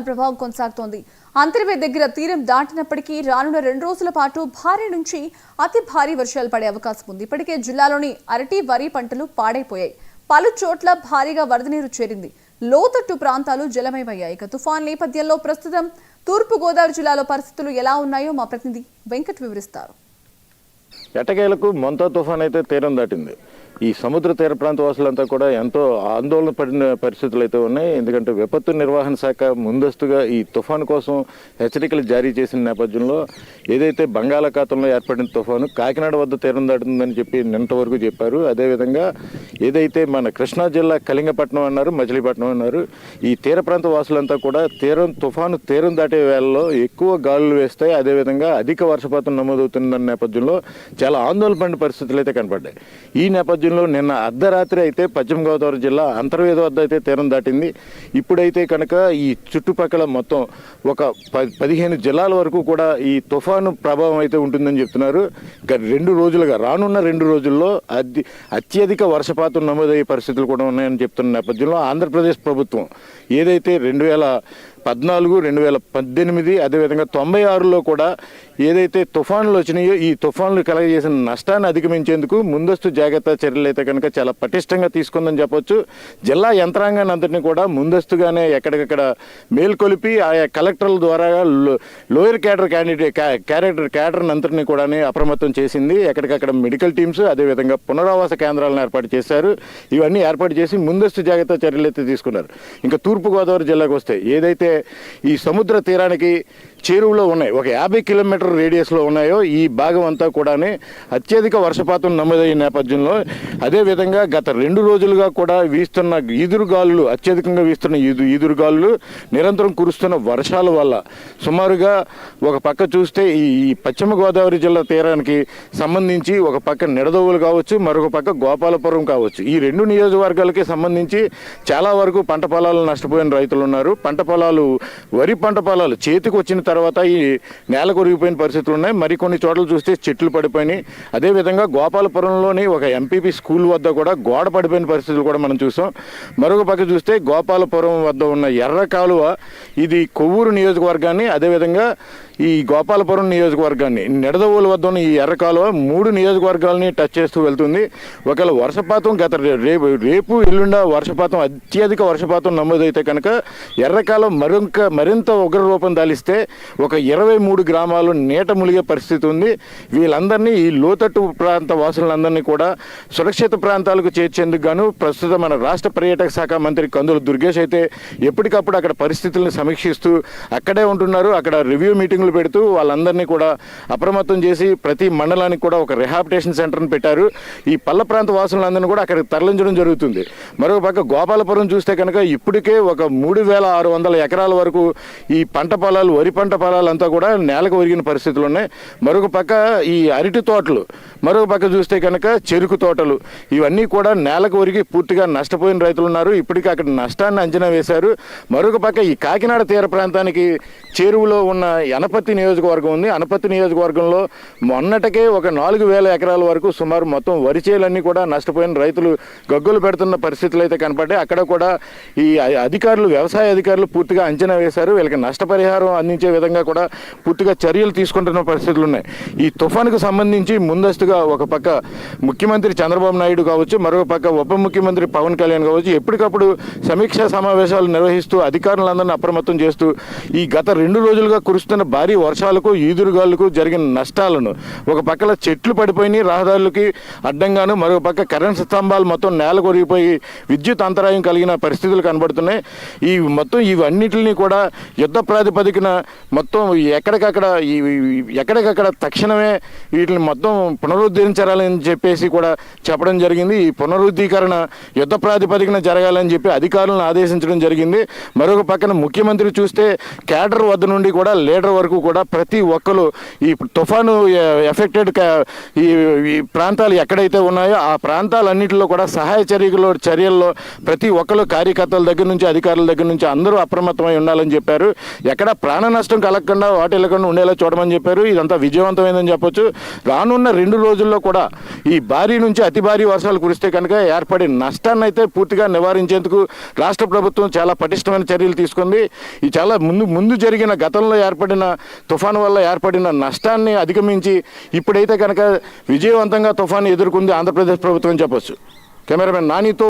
ప్రభావం కొనసాగుతోంది. అంతర్వే దగ్గర తీరం దాటినప్పటికీ రానున్న 2 రోజుల పాటు భారీ నుంచి అతి భారీ వర్షాలు పడే అవకాశం ఉంది. ఇప్పటికే జిల్లాలోని అరటి, వరి పంటలు పాడైపోయాయి. పలు చోట్ల భారీగా వరద నీరు చేరింది. లోతట్టు ప్రాంతాలు జలమయమయ్యాయి. తుఫాన్ నేపథ్యంలో ప్రస్తుతం తూర్పు గోదావరి జిల్లాలో పరిస్థితులు ఎలా ఉన్నాయో మా ప్రతినిధి వెంకట్ వివరిస్తారు. ఎట్టకేలకు మొంతా తుఫాన్ అయితే తీరం దాటింది. ఈ సముద్ర తీర ప్రాంత వాసులంతా కూడా ఎంతో ఆందోళన పడిన పరిస్థితులు అయితే ఉన్నాయి. ఎందుకంటే విపత్తు నిర్వహణ శాఖ ముందస్తుగా ఈ తుఫాను కోసం హెచ్చరికలు జారీ చేసిన నేపథ్యంలో ఏదైతే బంగాళాఖాతంలో ఏర్పడిన తుఫాను కాకినాడ వద్ద తీరం దాటుతుందని చెప్పి నిన్నటి వరకు చెప్పారు. అదేవిధంగా ఏదైతే మన కృష్ణా జిల్లా కళింగపట్నం అన్నారు, మచిలీపట్నం అన్నారు, ఈ తీర ప్రాంత వాసులంతా కూడా తుఫాను తీరం దాటే వేళల్లో ఎక్కువ గాలులు వేస్తాయి, అదేవిధంగా అధిక వర్షపాతం నమోదవుతున్న నేపథ్యంలో చాలా ఆందోళన పడిన పరిస్థితులు అయితే కనపడ్డాయి. ఈ నేపథ్యంలో నిన్న అర్ధరాత్రి అయితే పశ్చిమ గోదావరి జిల్లా అంతర్వేద వద్ద అయితే తీరం దాటింది. ఇప్పుడైతే కనుక ఈ చుట్టుపక్కల మొత్తం ఒక 15 జిల్లాల వరకు కూడా ఈ తుఫాను ప్రభావం అయితే ఉంటుందని చెప్తున్నారు. రెండు రోజులుగా రానున్న 2 రోజుల్లో అత్యధిక వర్షపాతం నమోదయ్యే పరిస్థితులు కూడా ఉన్నాయని చెప్తున్న నేపథ్యంలో ఆంధ్రప్రదేశ్ ప్రభుత్వం ఏదైతే 2014, 2018 అదేవిధంగా 96లో కూడా ఏదైతే తుఫానులు వచ్చినాయో ఈ తుఫానులు కలగజేసిన నష్టాన్ని అధిగమించేందుకు ముందస్తు జాగ్రత్త చర్యలు అయితే కనుక చాలా పటిష్టంగా తీసుకుందని చెప్పొచ్చు. జిల్లా యంత్రాంగాన్ని అంతటినీ కూడా ముందస్తుగానే ఎక్కడికక్కడ మేల్కొలిపి ఆయా కలెక్టర్ల ద్వారా లోయర్ క్యాడర్ని అంతటినీ కూడా అప్రమత్తం చేసింది. ఎక్కడికక్కడ మెడికల్ టీమ్స్ అదేవిధంగా పునరావాస కేంద్రాలను ఏర్పాటు చేశారు. ఇవన్నీ ఏర్పాటు చేసి ముందస్తు జాగ్రత్త చర్యలు అయితే తీసుకున్నారు. ఇంకా తూర్పుగోదావరి జిల్లాకు వస్తే ఏదైతే ఈ సముద్ర తీరానికి చేరువలో ఉన్నాయి, ఒక 50 కిలోమీటర్ రేడియస్లో ఉన్నాయో ఈ భాగం అంతా కూడా అత్యధిక వర్షపాతం నమోదయ్యే నేపథ్యంలో అదేవిధంగా గత 2 రోజులుగా కూడా వీస్తున్న ఈదురుగాలులు, అత్యధికంగా వీస్తున్న ఈదురుగాలులు, నిరంతరం కురుస్తున్న వర్షాల వల్ల సుమారుగా ఒక పక్క చూస్తే ఈ పశ్చిమ గోదావరి జిల్లా తీరానికి సంబంధించి ఒక పక్క నిడదవోలు కావచ్చు, మరొక పక్క గోపాలపురం కావచ్చు, ఈ 2 నియోజకవర్గాలకి సంబంధించి చాలా వరకు పంట పొలాలు నష్టపోయిన రైతులు ఉన్నారు. వరి పంట పొలాలు చేతికి వచ్చిన తర్వాత ఈ నేల కొరిగిపోయిన పరిస్థితులు ఉన్నాయి. మరికొన్ని చోట్ల చూస్తే చెట్లు పడిపోయినాయి. అదేవిధంగా గోపాలపురంలోని ఒక ఎంపీపీ స్కూల్ వద్ద కూడా గోడ పడిపోయిన పరిస్థితులు కూడా మనం చూసాం. మరొక పక్క చూస్తే గోపాలపురం వద్ద ఉన్న ఎర్ర కాలువ ఇది కొవ్వూరు నియోజకవర్గాన్ని, అదేవిధంగా ఈ గోపాలపురం నియోజకవర్గాన్ని, నిడదవోలు వద్ద ఉన్న ఈ ఎర్ర కాలువ 3 నియోజకవర్గాలని టచ్ చేస్తూ వెళ్తుంది. ఒకవేళ వర్షపాతం రేపు ఎల్లుండ వర్షపాతం అత్యధిక వర్షపాతం నమోదైతే కనుక ఎర్ర కాలువ మరింత ఉగ్ర రూపం దాలిస్తే ఒక 23 గ్రామాలు నీట మునిగే పరిస్థితి ఉంది. వీళ్ళందరినీ, ఈ లోతట్టు ప్రాంత వాసులందరినీ కూడా సురక్షిత ప్రాంతాలకు చేర్చేందుకు గాను ప్రస్తుతం మన రాష్ట్ర పర్యాటక శాఖ మంత్రి కందుల దుర్గేష్ అయితే ఎప్పటికప్పుడు అక్కడ పరిస్థితులను సమీక్షిస్తూ అక్కడే ఉంటున్నారు. అక్కడ రివ్యూ మీటింగ్లు పెడుతూ వాళ్ళందరినీ కూడా అప్రమత్తం చేసి ప్రతి మండలానికి కూడా ఒక రిహాబిటేషన్ సెంటర్ని పెట్టారు. ఈ పల్ల ప్రాంత వాసులందరినీ కూడా అక్కడికి తరలించడం జరుగుతుంది. మరొక పక్క గోపాలపురం చూస్తే కనుక ఇప్పటికే ఒక 3600 ఎకరాల వరకు ఈ వరి పంట పొలాలంతా కూడా నేలకు ఒరిగిన పరిస్థితులు ఉన్నాయి. మరొక పక్క ఈ అరటి తోటలు, మరొక పక్క చూస్తే కనుక చెరుకు తోటలు, ఇవన్నీ కూడా నేలకు ఒరిగి పూర్తిగా నష్టపోయిన రైతులు ఉన్నారు. ఇప్పటికీ అక్కడ నష్టాన్ని అంచనా వేశారు. మరొక పక్క ఈ కాకినాడ తీర ప్రాంతానికి చేరువలో ఉన్న అనపత్తి నియోజకవర్గం ఉంది. అనపత్తి నియోజకవర్గంలో మొన్నటికే ఒక 4000 ఎకరాల వరకు సుమారు మొత్తం వరి చేలన్నీ కూడా నష్టపోయిన రైతులు గగ్గులు పెడుతున్న పరిస్థితులు అయితే కనపడ్డాయి. అక్కడ కూడా ఈ వ్యవసాయ అధికారులు పూర్తిగా అంచనా వేశారు. వీళ్ళకి నష్టపరిహారం అందించే విధంగా కూడా పూర్తిగా చర్యలు తీసుకుంటున్న పరిస్థితులు ఉన్నాయి. ఈ తుఫానుకు సంబంధించి ముందస్తుగా ఒక పక్క ముఖ్యమంత్రి చంద్రబాబు నాయుడు కావచ్చు, మరొక పక్క ఉప ముఖ్యమంత్రి పవన్ కళ్యాణ్ కావచ్చు, ఎప్పటికప్పుడు సమీక్షా సమావేశాలు నిర్వహిస్తూ అధికారులందరినీ అప్రమత్తం చేస్తూ ఈ గత 2 రోజులుగా కురుస్తున్న భారీ వర్షాలకు, ఈదురుగాలులకు జరిగిన నష్టాలను, ఒక పక్కల చెట్లు పడిపోయినాయి రహదారులకి అడ్డంగాను, మరొక పక్క కరెంట్ స్తంభాలు మొత్తం నేల కొరిగిపోయి విద్యుత్ అంతరాయం కలిగిన పరిస్థితులు కనబడుతున్నాయి. ఇవన్నిటిని కూడా యుద్ధ ప్రాతిపదికన మొత్తం ఎక్కడికక్కడ తక్షణమే వీటిని మొత్తం పునరుద్ధరించాలని చెప్పేసి కూడా చెప్పడం జరిగింది. ఈ పునరుద్ధీకరణ యుద్ధ ప్రాతిపదికన జరగాలని చెప్పి అధికారులను ఆదేశించడం జరిగింది. మరొక పక్కన ముఖ్యమంత్రి చూస్తే క్యాడర్ వద్ద నుండి కూడా లీడర్ వరకు వరకు కూడా ప్రతి ఒక్కరు ఈ తుఫాను ఎఫెక్టెడ్ ఈ ప్రాంతాలు ఎక్కడైతే ఉన్నాయో ఆ ప్రాంతాలన్నింటిలో కూడా సహాయ చర్యల్లో ప్రతి ఒక్కరు కార్యకర్తల దగ్గర నుంచి అధికారుల దగ్గర నుంచి అందరూ అప్రమత్తమై ఉండాలని చెప్పారు. ఎక్కడ ప్రాణ నష్టం కలగకుండా వాటిల్లకుండా ఉండేలా చూడమని చెప్పారు. ఇదంతా విజయవంతమైందని చెప్పొచ్చు. రానున్న 2 రోజుల్లో కూడా ఈ భారీ నుంచి అతి భారీ వర్షాలు కురిస్తే కనుక ఏర్పడే నష్టాన్ని అయితే పూర్తిగా నివారించేందుకు రాష్ట్ర ప్రభుత్వం చాలా పటిష్టమైన చర్యలు తీసుకుంది. ఈ చాలా ముందు జరిగిన గతంలో ఏర్పడిన తుఫాను వల్ల ఏర్పడిన నష్టాన్ని అధిగమించి ఇప్పుడైతే కనుక విజయవంతంగా తుఫాను ఎదుర్కొంది ఆంధ్రప్రదేశ్ ప్రభుత్వం చెప్పొచ్చు. కెమెరామెన్ నానితో